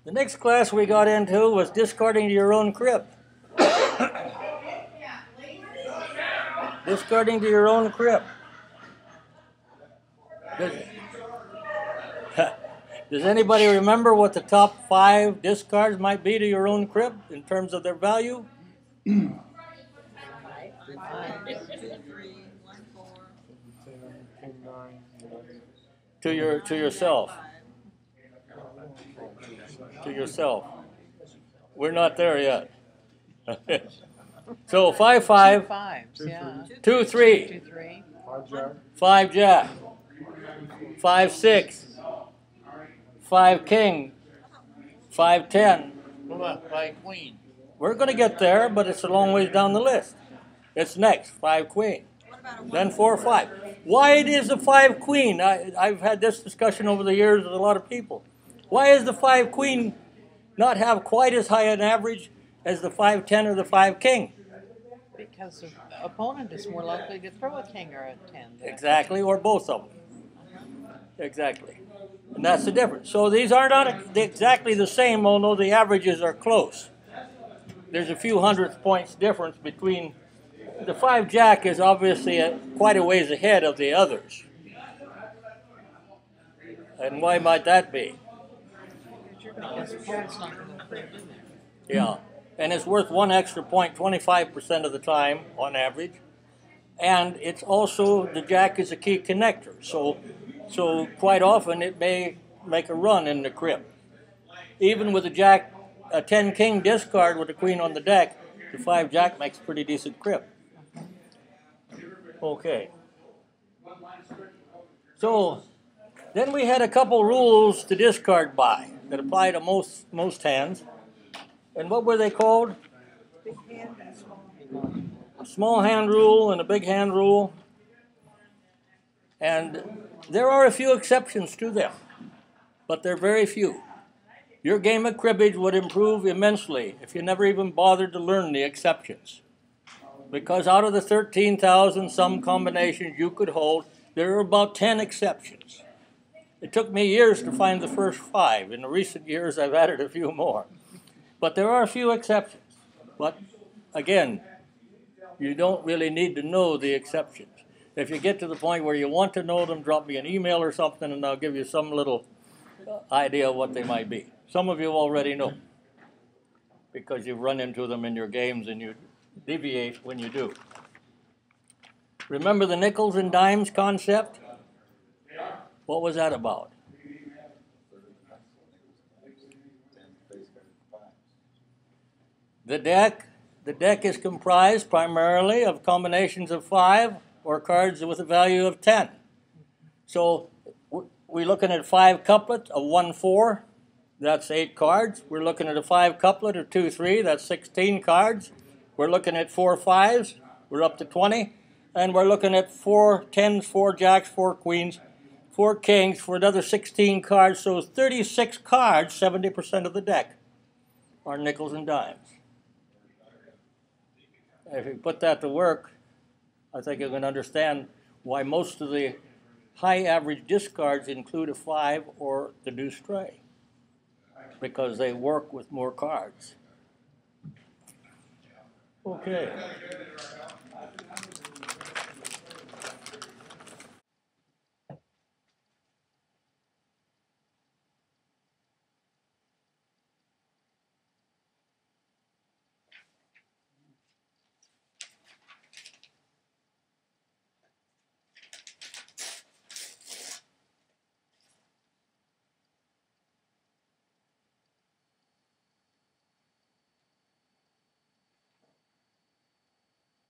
The next class we got into was discarding to your own crib. Discarding to your own crib. Does anybody remember what the top 5 discards might be to your own crib in terms of their value? To yourself. To yourself. We're not there yet. So 5, 5. 2 fives, yeah. 2, 3. 2, 3. 5 jack. 5, 6. 5 king. 5, 10. What about 5 queen? We're going to get there, but it's a long ways down the list. It's next, 5 queen. Then 4, 5. Why is the 5 queen? I've had this discussion over the years with a lot of people. Why is the 5 queen not have quite as high an average as the 5, 10 or the 5 king? Because the opponent is more likely to throw a king or a 10. Exactly, or both of them. Exactly. And that's the difference. So these are not exactly the same, although the averages are close. There's a few hundredth points difference between. The 5 jack is obviously quite a ways ahead of the others. And why might that be? Yeah. And it's worth 1 extra point 25% of the time on average. And it's also, the jack is a key connector. So quite often it may make a run in the crib. Even with a 10 king discard with a queen on the deck, the 5 jack makes a pretty decent crib. Okay. So then we had a couple rules to discard by that apply to most hands. And what were they called? Big hand and small hand. A small hand rule and a big hand rule. And there are a few exceptions to them, but they're very few. Your game of cribbage would improve immensely if you never even bothered to learn the exceptions. Because out of the 13,000 some combinations you could hold, there are about 10 exceptions. It took me years to find the first 5. In the recent years, I've added a few more. But there are a few exceptions. But again, you don't really need to know the exceptions. If you get to the point where you want to know them, drop me an email or something, and I'll give you some little idea of what they might be. Some of you already know, because you've run into them in your games and you deviate when you do. Remember the nickels and dimes concept? What was that about? The deck is comprised primarily of combinations of 5 or cards with a value of 10. So we're looking at 5 couplet of 1, 4. That's 8 cards. We're looking at a 5 couplet of 2, 3. That's 16 cards. We're looking at 4 5s. We're up to 20. And we're looking at 4 10s, 4 jacks, 4 queens, 4 kings for another 16 cards. So 36 cards, 70% of the deck, are nickels and dimes. If you put that to work, I think you can understand why most of the high average discards include a 5 or the deuce stray, because they work with more cards. Okay.